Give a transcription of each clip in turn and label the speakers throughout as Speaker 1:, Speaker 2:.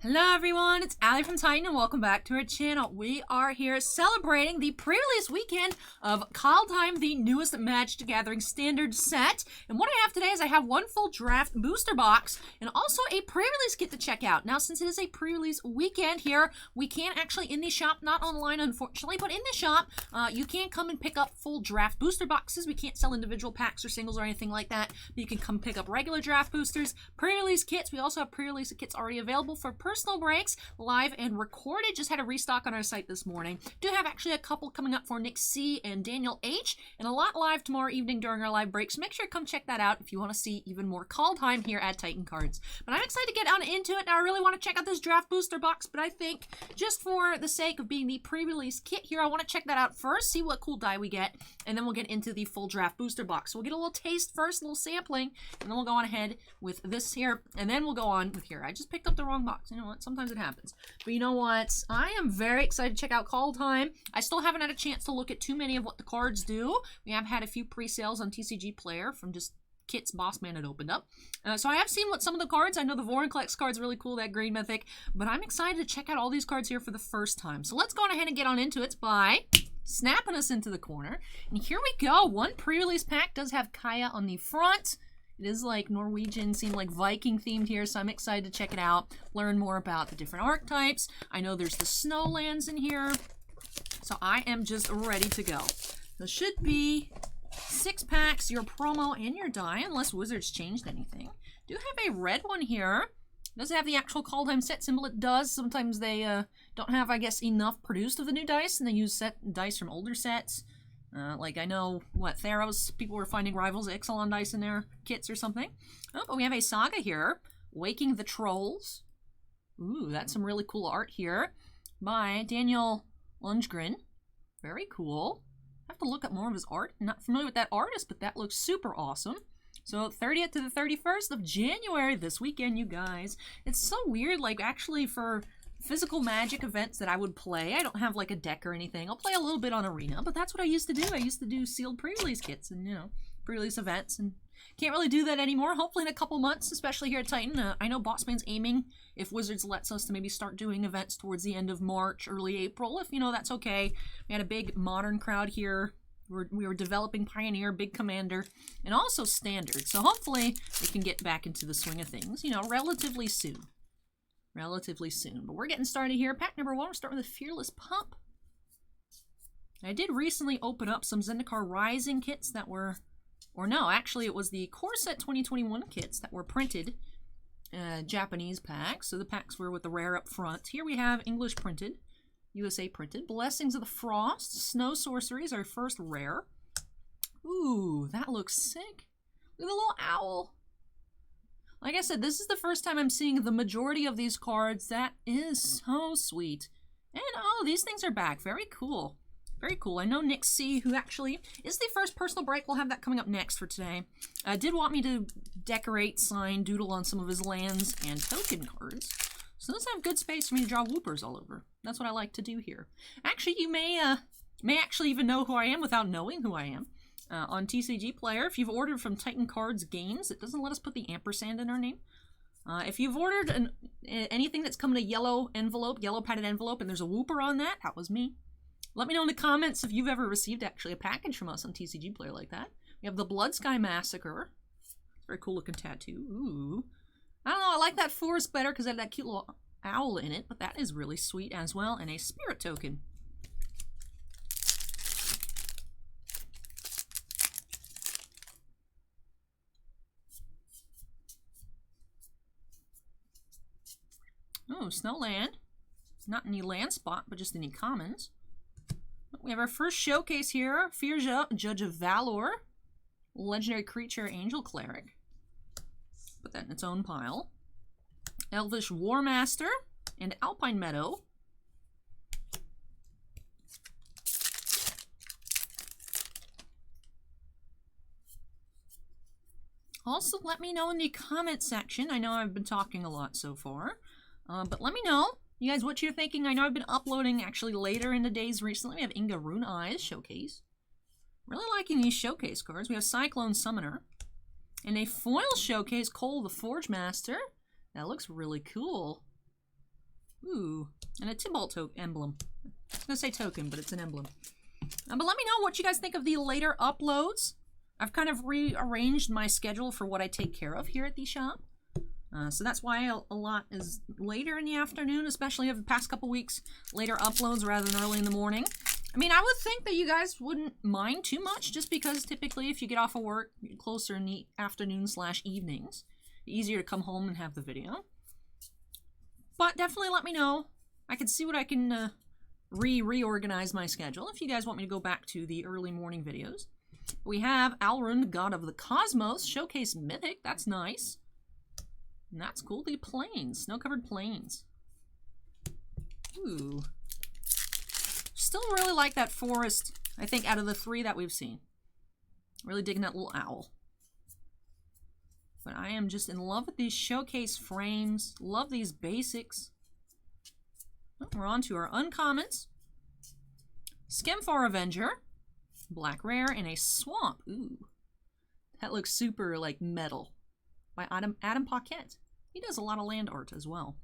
Speaker 1: Hello everyone, it's Allie from Titan and welcome back to our channel. We are here celebrating the pre-release weekend of KALDHEIM, the newest Magic the Gathering standard set. And what I have today is I have one full draft booster box and also a pre-release kit to check out. Now since it is a pre-release weekend here, we can actually in the shop, not online unfortunately, but in the shop, you can come and pick up full draft booster boxes. We can't sell individual packs or singles or anything like that, but you can come pick up regular draft boosters, pre-release kits. We also have pre-release kits already available for personal breaks, live and recorded. Just had a restock on our site this morning. Do have actually a couple coming up for Nick C and Daniel H, and a lot live tomorrow evening during our live breaks. So make sure to come check that out if you want to see even more KALDHEIM here at Titan Cards. But I'm excited to get on into it. Now I really want to check out this draft booster box, but I think just for the sake of being the pre-release kit here, I want to check that out first, see what cool die we get, and then we'll get into the full draft booster box. So we'll get a little taste first, a little sampling, and then we'll go on ahead with this here, and then we'll go on with here. I just picked up the wrong box. You know what? Sometimes it happens. But you know what? I am very excited to check out KALDHEIM. I still haven't had a chance to look at too many of what the cards do. We have had a few pre-sales on TCG Player from just kits Bossman had opened up. So I have seen what some of the cards. I know the Vorinclex card's really cool, that green mythic, but I'm excited to check out all these cards here for the first time. So let's go on ahead and get on into it by snapping us into the corner. And here we go. One pre-release pack does have Kaya on the front. It is like Norwegian, seem like Viking themed here, so I'm excited to check it out, learn more about the different archetypes. I know there's the Snowlands in here, so I am just ready to go. There should be 6 packs, your promo, and your die, unless Wizards changed anything. Do have a red one here. It doesn't have the actual KALDHEIM set symbol. It does. Sometimes they don't have, I guess, enough produced of the new dice, and they use dice from older sets. Like I know, Theros, people were finding Rivals Ixalan dice in their kits or something. Oh, but we have a Saga here, Waking the Trolls. Ooh, that's some really cool art here by Daniel Lundgren. Very cool. I have to look up more of his art. I'm not familiar with that artist, but that looks super awesome. So 30th to the 31st of January this weekend, you guys. It's so weird, like actually for physical Magic events that I would play, I don't have like a deck or anything. I'll play a little bit on Arena, but that's what I used to do. I used to do sealed pre-release kits and, you know, pre-release events, and can't really do that anymore. Hopefully in a couple months, especially here at Titan. I know Bossman's aiming, if Wizards lets us, to maybe start doing events towards the end of March, early April. If, you know, that's okay. We had a big Modern crowd here. We were developing Pioneer, Big Commander, and also Standard. So hopefully we can get back into the swing of things, you know, relatively soon. But we're getting started here. Pack number 1, we're starting with a Fearless Pup. I did recently open up some Zendikar Rising kits that were, or no, actually it was the Core Set 2021 kits that were printed, Japanese packs. So the packs were with the rare up front. Here we have English printed, USA printed. Blessings of the Frost, Snow Sorcery is our first rare. Ooh, that looks sick. Look at the little owl. Like I said, this is the first time I'm seeing the majority of these cards. That is so sweet. And oh, these things are back. Very cool. Very cool. I know Nick C, who actually is the first personal break, we'll have that coming up next for today, did want me to decorate, sign, doodle on some of his lands and token cards. So those have good space for me to draw whoopers all over. That's what I like to do here. Actually, you may actually even know who I am without knowing who I am. On TCG Player, if you've ordered from Titan Cards Games, it doesn't let us put the ampersand in our name. If you've ordered anything that's come in a yellow envelope, yellow padded envelope, and there's a whooper on that, that was me. Let me know in the comments if you've ever received actually a package from us on TCG Player like that. We have the Blood Sky Massacre. Very cool looking tattoo. Ooh. I don't know, I like that forest better because I had that cute little owl in it, but that is really sweet as well, and a spirit token. Oh, Snowland. Not any land spot, but just any commons. We have our first showcase here. Firja, Judge of Valor. Legendary creature, Angel Cleric. Put that in its own pile. Elvish War Master and Alpine Meadow. Also, let me know in the comment section. I know I've been talking a lot so far. But let me know, you guys, what you're thinking. I know I've been uploading actually later in the days recently. We have Inga Rune Eyes Showcase. Really liking these showcase cards. We have Cyclone Summoner. And a foil showcase, Cole the Forge Master. That looks really cool. Ooh, and a Tybalt emblem. I was going to say token, but it's an emblem. But let me know what you guys think of the later uploads. I've kind of rearranged my schedule for what I take care of here at the shop. So that's why a lot is later in the afternoon, especially over the past couple weeks. Later uploads rather than early in the morning. I mean, I would think that you guys wouldn't mind too much, just because typically if you get off of work closer in the afternoon/evenings, easier to come home and have the video. But definitely let me know. I can see what I can reorganize my schedule if you guys want me to go back to the early morning videos. We have Alrund, God of the Cosmos, Showcase Mythic. That's nice. And that's cool. The plains, snow-covered plains. Ooh. Still really like that forest, I think, out of the 3 that we've seen. Really digging that little owl. But I am just in love with these showcase frames. Love these basics. Oh, we're on to our uncommons. Skemfar Avenger. Black rare in a swamp. Ooh. That looks super like metal. By Adam Paquette. He does a lot of land art as well.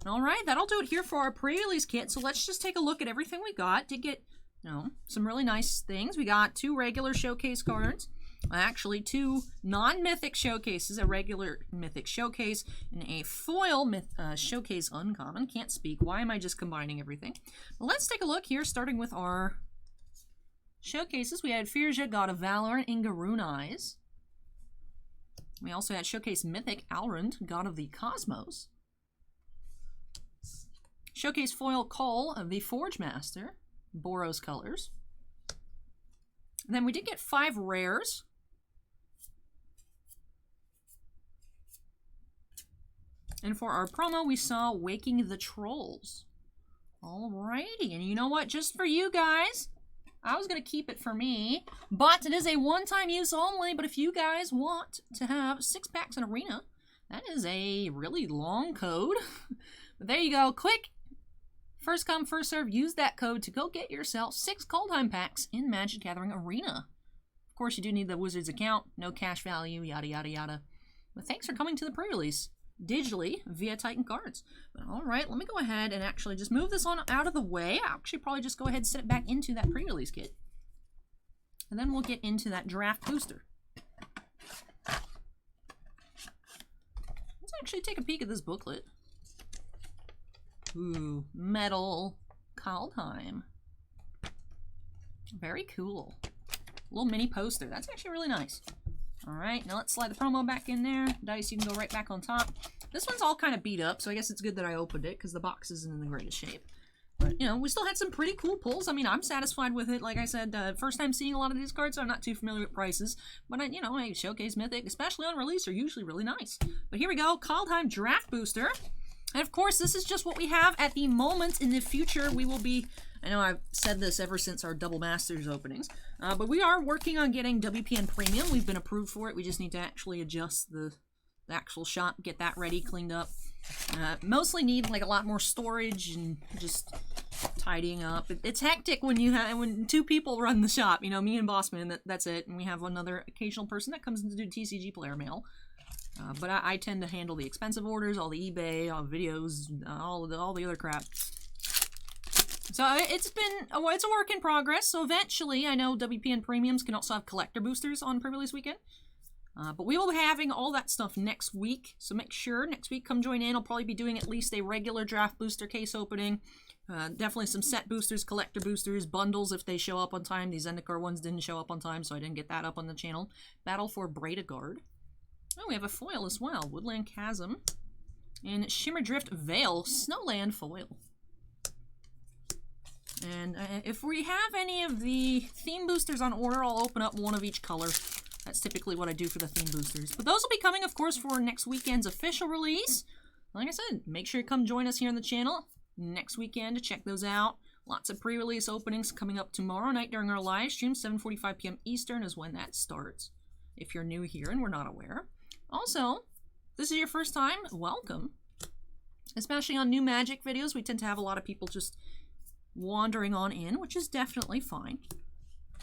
Speaker 1: Alright, that'll do it here for our pre-release kit. So let's just take a look at everything we got. Did get, you know, some really nice things. We got 2 regular showcase cards. Actually, 2 non-mythic showcases. A regular mythic showcase and a foil showcase uncommon. Can't speak. Why am I just combining everything? Well, let's take a look here, starting with our showcases. We had Firja, God of Valor, and Inga Rune Eyes. We also had Showcase Mythic Alrund, God of the Cosmos. Showcase Foil Cole of the Forge Master, Boros colors. And then we did get 5 rares. And for our promo, we saw Waking the Trolls. Alrighty, and you know what? Just for you guys, I was going to keep it for me, but it is a one-time use only. But if you guys want to have 6 packs in Arena, that is a really long code. But there you go. Quick, first come, first serve. Use that code to go get yourself 6 Kaldheim packs in Magic Gathering Arena. Of course, you do need the Wizards account. No cash value, yada, yada, yada. But thanks for coming to the pre-release digitally via Titan Cards. But all right, let me go ahead and actually just move this on out of the way. I'll actually probably just go ahead and set it back into that pre-release kit. And then we'll get into that draft booster. Let's actually take a peek at this booklet. Ooh, metal Kaldheim. Very cool. Little mini poster. That's actually really nice. Alright, now let's slide the promo back in there. Dice, you can go right back on top. This one's all kind of beat up, so I guess it's good that I opened it, because the box isn't in the greatest shape. But, you know, we still had some pretty cool pulls. I mean, I'm satisfied with it. Like I said, first time seeing a lot of these cards, so I'm not too familiar with prices. But, you know, a Showcase Mythic, especially on release, are usually really nice. But here we go, Kaldheim Draft Booster. And, of course, this is just what we have at the moment. In the future, we will be... I know I've said this ever since our Double Masters openings, but we are working on getting WPN Premium. We've been approved for it. We just need to actually adjust the actual shop, get that ready, cleaned up. Mostly need like a lot more storage and just tidying up. It's hectic when 2 people run the shop. You know, me and Bossman. That's it. And we have another occasional person that comes in to do TCG player mail. But I tend to handle the expensive orders, all the eBay, all the videos, all the other crap. So it's a work in progress. So eventually, I know WPN Premiums can also have collector boosters on pre-release weekend. But we will be having all that stuff next week. So make sure next week, come join in. I'll probably be doing at least a regular draft booster case opening. Definitely some set boosters, collector boosters, bundles if they show up on time. These Zendikar ones didn't show up on time, so I didn't get that up on the channel. Battle for Bredagard. Oh, we have a foil as well. Woodland Chasm. And Shimmerdrift Veil, Snowland foil. And if we have any of the theme boosters on order, I'll open up one of each color. That's typically what I do for the theme boosters. But those will be coming, of course, for next weekend's official release. Like I said, make sure you come join us here on the channel next weekend to check those out. Lots of pre-release openings coming up tomorrow night during our live stream. 7:45 p.m. Eastern is when that starts, if you're new here and we're not aware. Also, if this is your first time, welcome. Especially on new Magic videos, we tend to have a lot of people just wandering on in, which is definitely fine.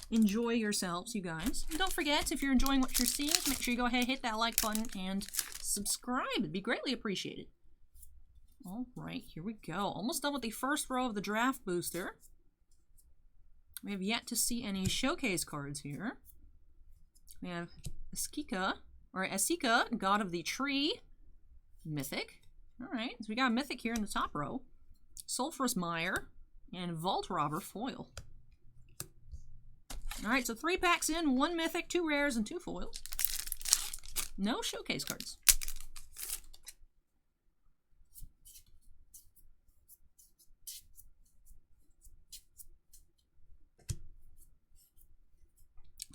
Speaker 1: Enjoy yourselves, you guys. And don't forget, if you're enjoying what you're seeing, make sure you go ahead and hit that like button and subscribe. It'd be greatly appreciated. All right, here we go. Almost done with the first row of the draft booster. We have yet to see any showcase cards here. We have Esika, God of the Tree, Mythic. All right, so we got a Mythic here in the top row. Sulphurous Mire, and Vault Robber foil. All right, so 3 packs in, 1 Mythic, 2 rares, and 2 foils. No showcase cards.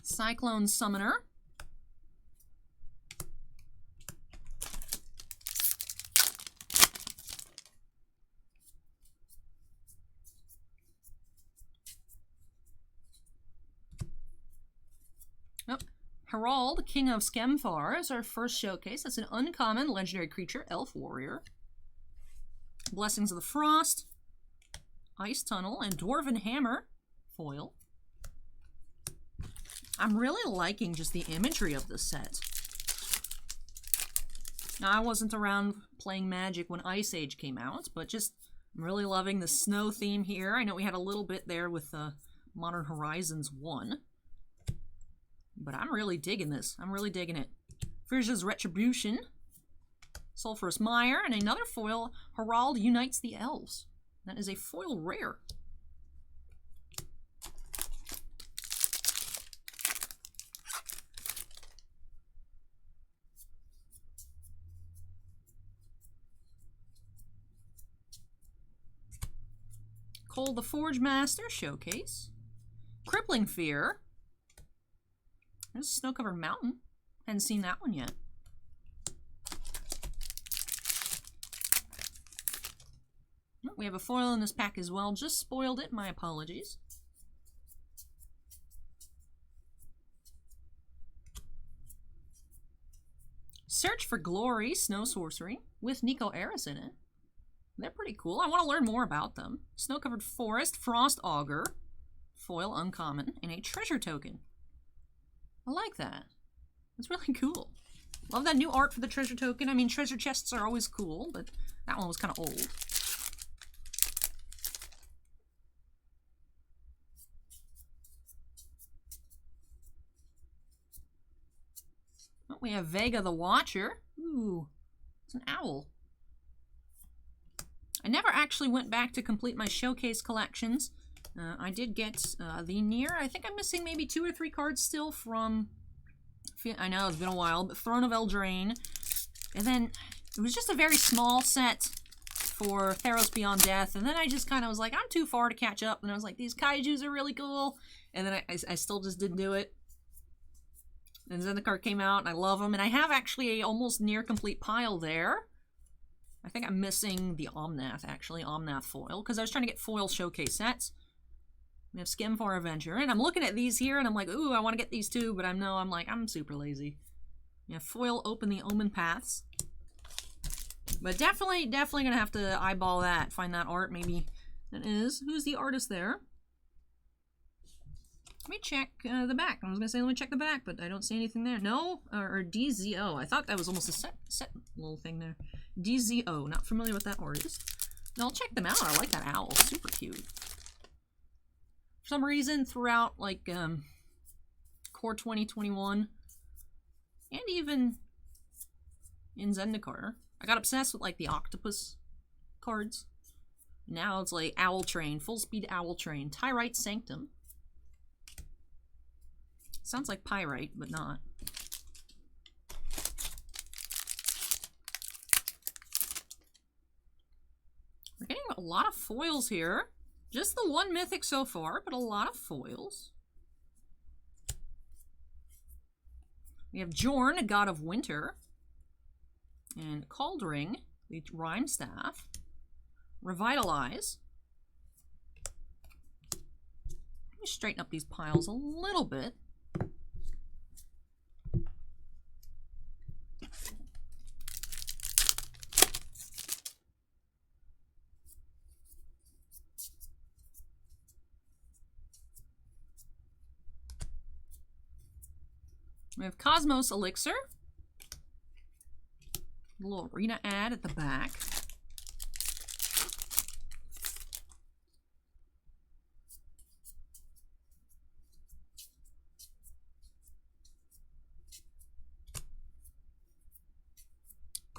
Speaker 1: Cyclone Summoner. Oh, Herald, King of Skemfar is our first showcase. That's an uncommon legendary creature, Elf Warrior. Blessings of the Frost, Ice Tunnel, and Dwarven Hammer foil. I'm really liking just the imagery of this set. Now, I wasn't around playing Magic when Ice Age came out, but just I'm really loving the snow theme here. I know we had a little bit there with Modern Horizons 1. But I'm really digging this. I'm really digging it. Frisia's Retribution, Sulphurous Mire, and another foil, Herald Unites the Elves. That is a foil rare. Cole the Forge Master Showcase. Crippling Fear. There's a Snow-Covered Mountain. Hadn't seen that one yet. Oh, we have a foil in this pack as well. Just spoiled it. My apologies. Search for Glory Snow Sorcery with Nico Eris in it. They're pretty cool. I want to learn more about them. Snow-Covered Forest, Frost Augur, foil uncommon, and a treasure token. I like that. That's really cool. Love that new art for the treasure token. I mean, treasure chests are always cool, but that one was kind of old. Oh, we have Vega the Watcher. Ooh, it's an owl. I never actually went back to complete my showcase collections. I did get the Nier. I think I'm missing maybe 2 or 3 cards still from, I know it's been a while, but Throne of Eldraine. And then it was just a very small set for Theros Beyond Death. And then I just kind of was like, I'm too far to catch up. And I was like, these kaijus are really cool. And then I still just didn't do it. And then the card came out, and I love them. And I have actually a almost near complete pile there. I think I'm missing the Omnath, actually, Omnath foil, because I was trying to get foil showcase sets. We have Skemfar Avenger, and I'm looking at these here, and I'm like, ooh, I want to get these too, but I'm super lazy. Yeah, foil Open the Omen Paths. But definitely gonna have to eyeball that, find that art, maybe. That is, who's the artist there? Let me check the back. I was gonna say, let me check the back, but I don't see anything there. No, or DZO. I thought that was almost a set little thing there. DZO, not familiar with that artist. No, I'll check them out. I like that owl, super cute. For some reason, throughout, like, Core 2021, and even in Zendikar, I got obsessed with, like, the octopus cards. Now it's, like, Owl Train, Full Speed Owl Train, Tyrite Sanctum. Sounds like Pyrite, but not. We're getting a lot of foils here. Just the 1 mythic so far, but a lot of foils. We have Jorn, God of Winter. And Cauldring, the Rhyme Staff. Revitalize. Let me straighten up these piles a little bit. We have Cosmos Elixir. A little arena ad at the back.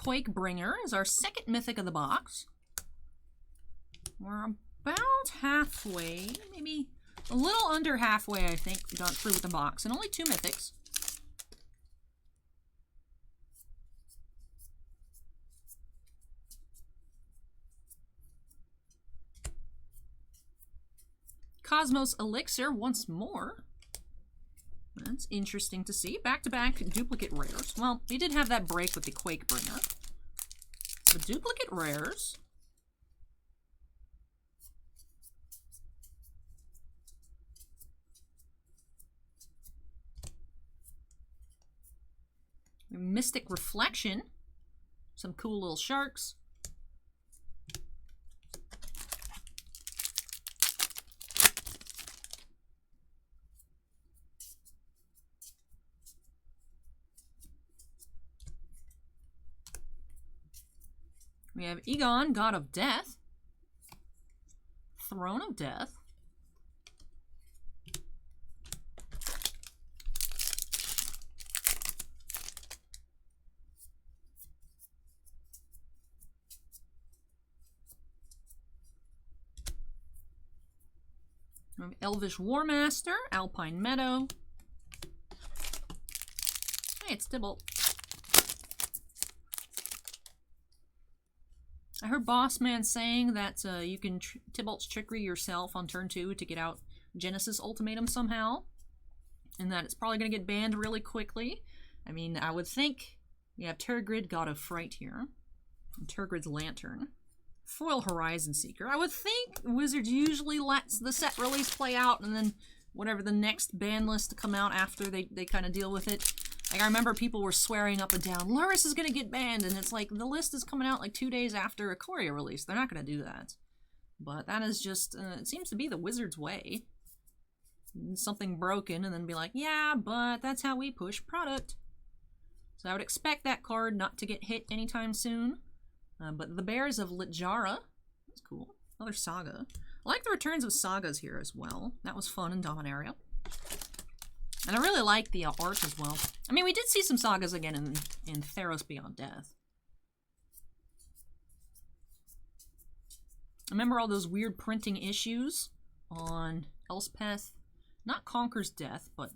Speaker 1: Quakebringer is our second mythic of the box. We're about halfway, maybe a little under halfway, I think, we got through with the box, and only 2 mythics. Cosmos Elixir once more. That's interesting to see. Back-to-back duplicate rares. Well, we did have that break with the Quakebringer. But duplicate rares. Mystic Reflection. Some cool little sharks. We have Egon, God of Death. Throne of Death. We have Elvish War Master, Alpine Meadow. Hey, it's Tybalt. I heard Bossman saying that you can Tybalt's Trickery yourself on turn 2 to get out Genesis Ultimatum somehow. And that it's probably going to get banned really quickly. I mean, I would think we have Tergrid, God of Fright here. And Tergrid's Lantern. Foil Horizon Seeker. I would think Wizards usually lets the set release play out and then whatever the next ban list to come out after they kind of deal with it. Like, I remember people were swearing up and down, Luris is going to get banned, and it's like, the list is coming out like 2 days after a Courier release. They're not going to do that. But that is just, it seems to be the Wizards' way. Something broken, and then be like, yeah, but that's how we push product. So I would expect that card not to get hit anytime soon. But the Bears of Littjara, that's cool. Another Saga. I like the returns of Sagas here as well. That was fun in Dominaria. And I really like the art as well. I mean, we did see some Sagas again in Theros Beyond Death. I remember all those weird printing issues on Elspeth. Not Conquer's Death, but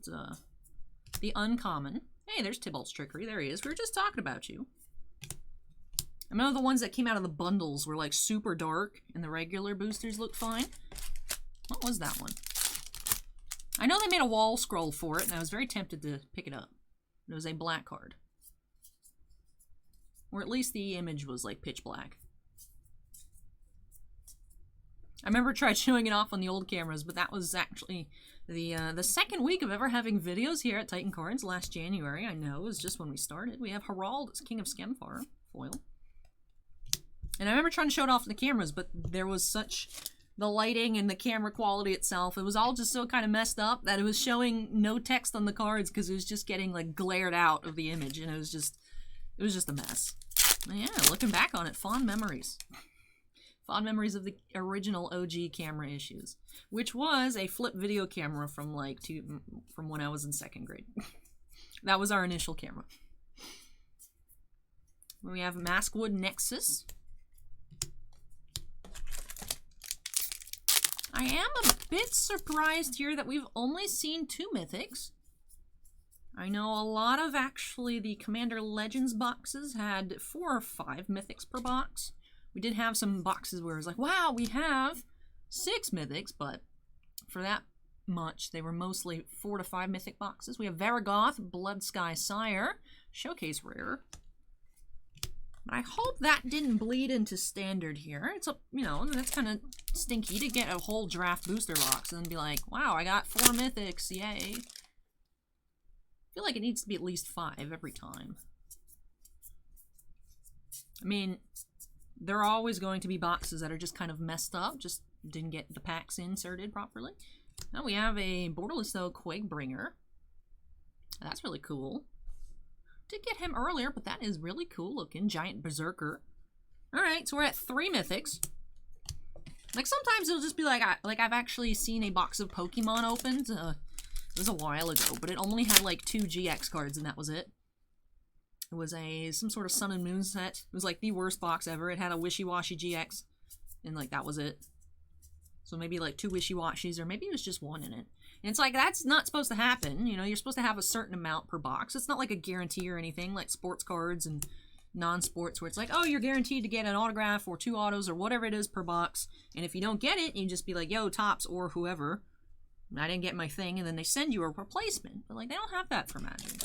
Speaker 1: the Uncommon. Hey, there's Tybalt's Trickery. There he is. We were just talking about you. I remember the ones that came out of the bundles were like super dark and the regular boosters looked fine. What was that one? I know they made a wall scroll for it and I was very tempted to pick it up. It was a black card. Or at least the image was like pitch black. I remember tried showing it off on the old cameras, but that was actually the second week of ever having videos here at Titan Cards last January. I know, it was just when we started. We have Harald, King of Skemfar, foil. And I remember trying to show it off on the cameras, but there was such the lighting and the camera quality itself. It was all just so kind of messed up that it was showing no text on the cards because it was just getting like glared out of the image, and it was just a mess. But yeah, looking back on it, fond memories. Fond memories of the original OG camera issues, which was a flip video camera from like from when I was in 2nd grade. That was our initial camera. We have Maskwood Nexus. I am a bit surprised here that we've only seen 2 mythics. I know a lot of actually the Commander Legends boxes had 4 or 5 mythics per box. We did have some boxes where it was like, wow, we have 6 mythics, but for that much, they were mostly 4 to 5 mythic boxes. We have Varagoth, Bloodsky Sire, Showcase Rare. I hope that didn't bleed into Standard here. It's a, you know, that's kind of stinky to get a whole draft booster box and then be like, wow, I got 4 mythics, yay. I feel like it needs to be at least 5 every time. I mean, there are always going to be boxes that are just kind of messed up, just didn't get the packs inserted properly. Now we have a Borderless though Quakebringer. That's really cool. Did get him earlier, but that is really cool looking. Giant Berserker. Alright, so we're at 3 mythics. Like, sometimes it'll just be like, I've actually seen a box of Pokemon opened. It was a while ago, but it only had like 2 GX cards and that was it. It was some sort of Sun and Moon set. It was like the worst box ever. It had a Wishy-Washy GX, and like that was it. So maybe like 2 Wishy-Washys, or maybe it was just 1 in it. And it's like, that's not supposed to happen. You know, you're supposed to have a certain amount per box. It's not like a guarantee or anything, like sports cards and non-sports, where it's like, oh, you're guaranteed to get an autograph or 2 autos or whatever it is per box. And if you don't get it, you just be like, yo, Topps or whoever, I didn't get my thing, and then they send you a replacement. But like, they don't have that for Magic.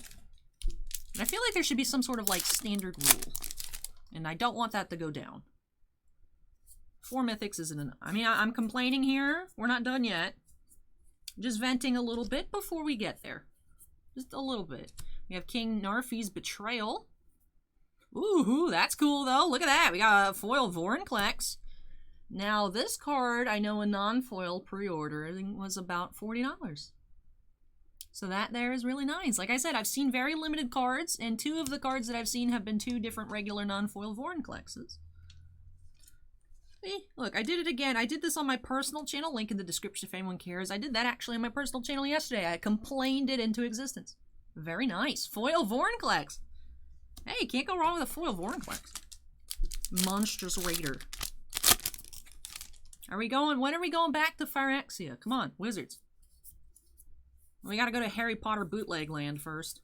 Speaker 1: And I feel like there should be some sort of like standard rule. And I don't want that to go down. 4 mythics isn't enough. I mean, I'm complaining here. We're not done yet. Just venting a little bit before we get there. Just a little bit. We have King Narfi's Betrayal. Ooh, that's cool though. Look at that. We got a foil Vorinclex. Now, this card, I know a non-foil pre-order was about $40. So that there is really nice. Like I said, I've seen very limited cards, and 2 of the cards that I've seen have been 2 different regular non-foil Vorinclexes. See, look, I did it again. I did this on my personal channel, link in the description if anyone cares. I did that actually on my personal channel yesterday. I complained it into existence. Very nice. Foil Vorinclex. Hey, can't go wrong with a foil Vorinclex. Monstrous Raider. Are we going, when are we going back to Phyrexia? Come on, Wizards. We gotta go to Harry Potter bootleg land first.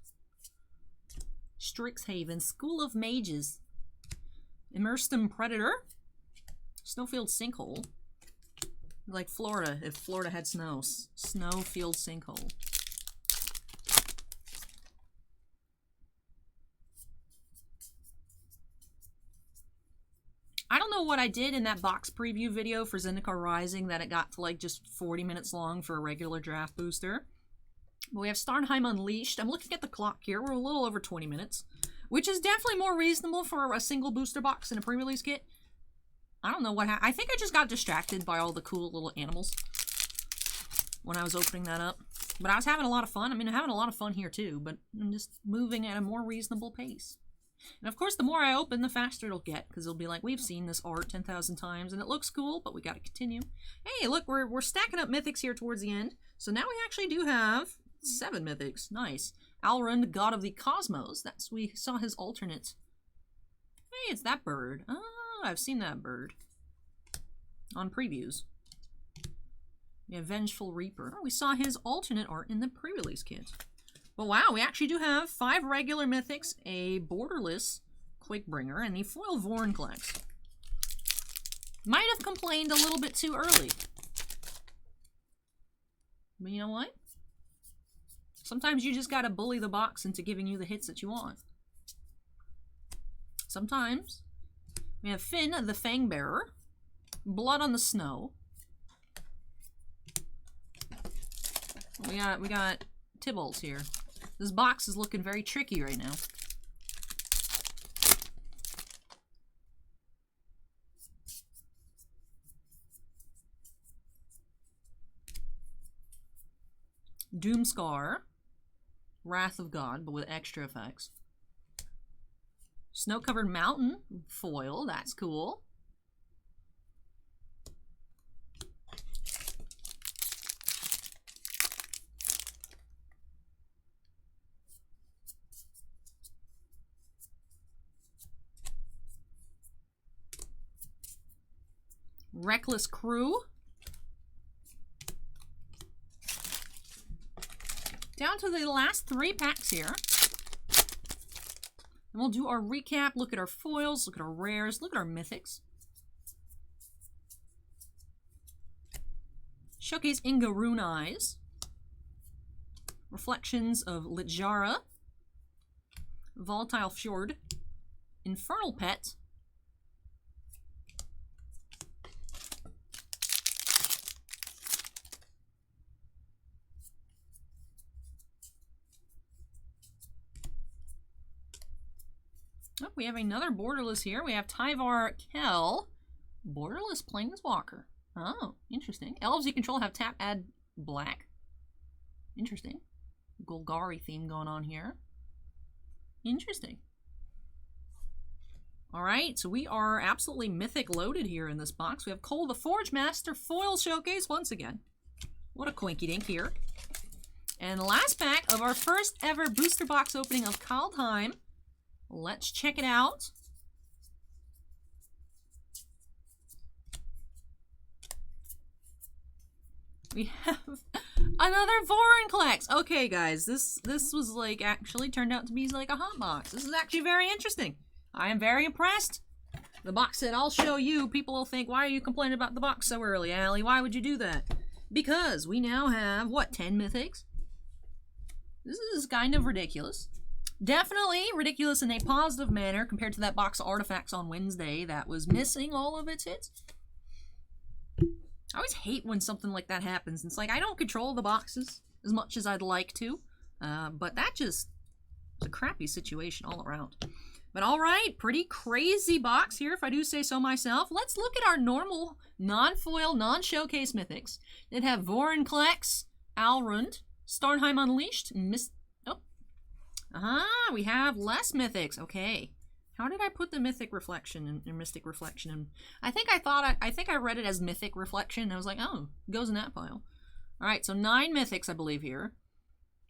Speaker 1: Strixhaven, School of Mages. Immersed Predator. Snowfield Sinkhole. Like Florida, if Florida had snow. Snowfield Sinkhole. I don't know what I did in that box preview video for Zendikar Rising that it got to like just 40 minutes long for a regular draft booster. But we have Starnheim Unleashed. I'm looking at the clock here. We're a little over 20 minutes, which is definitely more reasonable for a single booster box in a pre-release kit. I don't know what happened. I think I just got distracted by all the cool little animals when I was opening that up. But I was having a lot of fun. I mean, I'm having a lot of fun here too, but I'm just moving at a more reasonable pace. And of course, the more I open, the faster it'll get, because it'll be like, we've seen this art 10,000 times, and it looks cool, but we gotta continue. Hey, look, we're stacking up mythics here towards the end. So now we actually do have 7 mythics. Nice. Alrund, God of the Cosmos. We saw his alternate. Hey, it's that bird. Oh, I've seen that bird on previews. We have Vengeful Reaper. Oh, we saw his alternate art in the pre-release kit. But wow, we actually do have 5 regular mythics, a borderless Quickbringer, and the foil Vorinclex. Might have complained a little bit too early. But you know what? Sometimes you just gotta bully the box into giving you the hits that you want. Sometimes. We have Finn, the Fangbearer. Blood on the Snow. We got Tibbles here. This box is looking very tricky right now. Doomscar. Wrath of God, but with extra effects. Snow-covered mountain foil, that's cool. Reckless Crew. Down to the last 3 packs here. And we'll do our recap, look at our foils, look at our rares, look at our mythics. Showcase Inga Rune Eyes. Reflections of Littjara. Volatile Fjord. Infernal Pet. Oh, we have another borderless here. We have Tyvar Kell, borderless Planeswalker. Oh, interesting. Elves you control have tap, add black. Interesting. Golgari theme going on here. Interesting. All right, so we are absolutely mythic loaded here in this box. We have Cole the Forge Master foil showcase once again. What a quinky dink here. And the last pack of our first ever booster box opening of Kaldheim. Let's check it out. We have another Vorinclex. Okay, guys, this was like actually turned out to be like a hot box. This is actually very interesting. I am very impressed. The box set I'll show you. People will think, why are you complaining about the box so early, Allie? Why would you do that? Because we now have, what, 10 mythics? This is kind of ridiculous. Definitely ridiculous in a positive manner compared to that box of artifacts on Wednesday that was missing all of its hits. I always hate when something like that happens. It's like, I don't control the boxes as much as I'd like to. But that just is a crappy situation all around. But alright, pretty crazy box here, if I do say so myself. Let's look at our normal, non-foil, non-showcase mythics. They'd have Vorinclex, Alrund, Starnheim Unleashed, we have less mythics. Okay. How did I put the mythic reflection in, or mystic reflection in? I think I read it as mythic reflection. I was like, oh, it goes in that pile. Alright, so 9 mythics, I believe, here.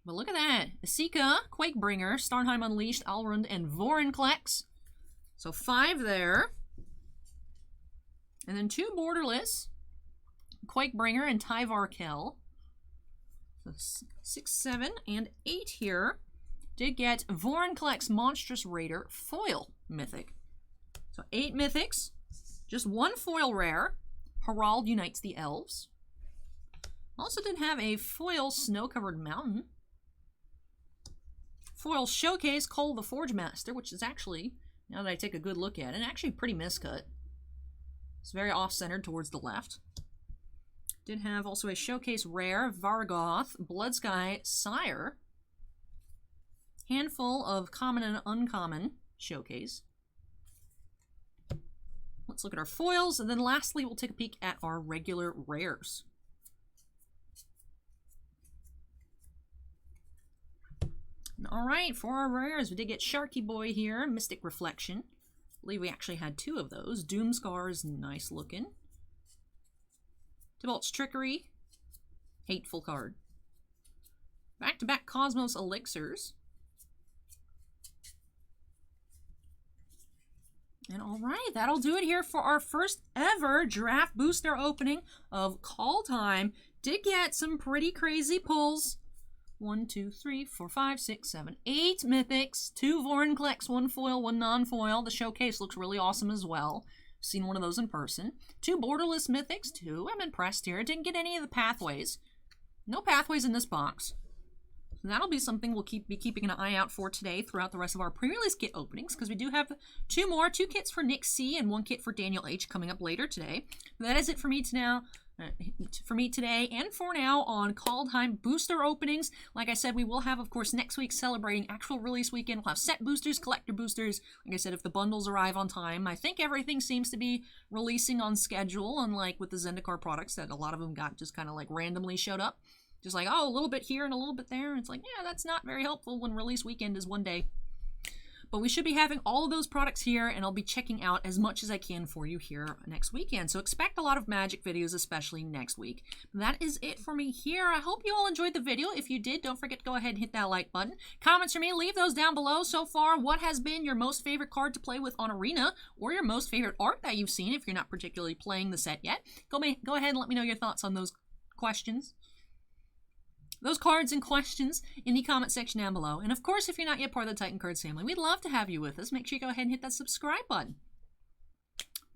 Speaker 1: But look at that. Asika, Quakebringer, Starnheim Unleashed, Alrund, and Vorinclex. So 5 there. And then 2 borderless. Quakebringer and Tyvar Kell. So 6, 7, and 8 here. Did get Vorinclex Monstrous Raider foil mythic. So 8 mythics. Just 1 foil rare. Harald Unites the Elves. Also did have a foil Snow-Covered Mountain. Foil Showcase Cole the Forge Master, which is actually, now that I take a good look at it, actually pretty miscut. It's very off-centered towards the left. Did have also a Showcase Rare, Vargoth, Bloodsky Sire. Handful of common and uncommon Showcase. Let's look at our foils, and then lastly we'll take a peek at our regular rares. Alright, for our rares, we did get Sharky Boy here, Mystic Reflection. I believe we actually had 2 of those. Doomscar is nice looking. Tibalt's Trickery. Hateful card. Back-to-back Cosmos Elixirs. And alright, that'll do it here for our first ever draft booster opening of Kaldheim. Did get some pretty crazy pulls. 1, 2, 3, 4, 5, 6, 7, 8 mythics, 2 Vorinclex, 1 foil, 1 non-foil. The showcase looks really awesome as well. Seen one of those in person. 2 borderless mythics, 2. I'm impressed here. Didn't get any of the pathways. No pathways in this box. So that'll be something we'll be keeping an eye out for today throughout the rest of our pre-release kit openings, because we do have 2 more, 2 kits for Nick C and 1 kit for Daniel H coming up later today. But that is it for me today and for now on Kaldheim booster openings. Like I said, we will have, of course, next week celebrating actual release weekend. We'll have set boosters, collector boosters. Like I said, if the bundles arrive on time, I think everything seems to be releasing on schedule, unlike with the Zendikar products that a lot of them got just kind of like randomly showed up. Just like, oh, a little bit here and a little bit there. It's like, yeah, that's not very helpful when release weekend is one day. But we should be having all of those products here, and I'll be checking out as much as I can for you here next weekend. So expect a lot of Magic videos, especially next week. That is it for me here. I hope you all enjoyed the video. If you did, don't forget to go ahead and hit that like button. Comments for me, leave those down below. So far, what has been your most favorite card to play with on Arena, or your most favorite art that you've seen if you're not particularly playing the set yet? Go ahead and let me know your thoughts on those questions. Those cards and questions in the comment section down below. And of course, if you're not yet part of the Titan Cards family, we'd love to have you with us. Make sure you go ahead and hit that subscribe button.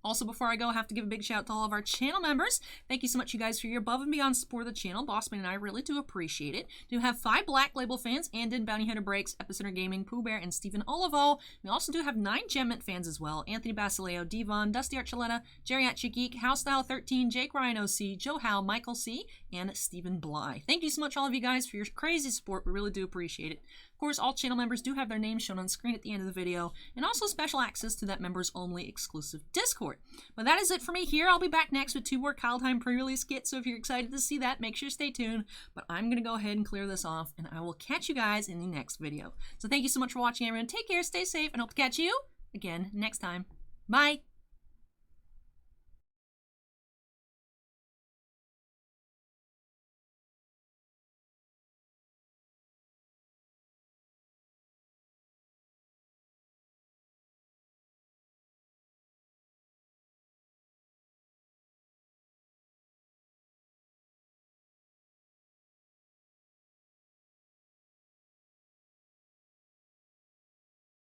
Speaker 1: Also, before I go, I have to give a big shout out to all of our channel members. Thank you so much, you guys, for your above and beyond support of the channel. Bossman and I really do appreciate it. We do have 5 Black Label fans, Andon, Bounty Hunter Breaks, Epicenter Gaming, Pooh Bear, and Stephen Olivo. We also do have 9 Gemmint fans as well. Anthony Basileo, Devon, Dusty Archuleta, Geriatric Geek, Housestyle 13, Jake Ryan OC, Joe Howe, Michael C, and Stephen Bly. Thank you so much, all of you guys, for your crazy support. We really do appreciate it. Of course, all channel members do have their names shown on screen at the end of the video, and also special access to that members-only exclusive Discord. But that is it for me here. I'll be back next with 2 more Kaldheim pre-release kits, so if you're excited to see that, make sure to stay tuned. But I'm going to go ahead and clear this off, and I will catch you guys in the next video. So thank you so much for watching, everyone. Take care, stay safe, and hope to catch you again next time. Bye!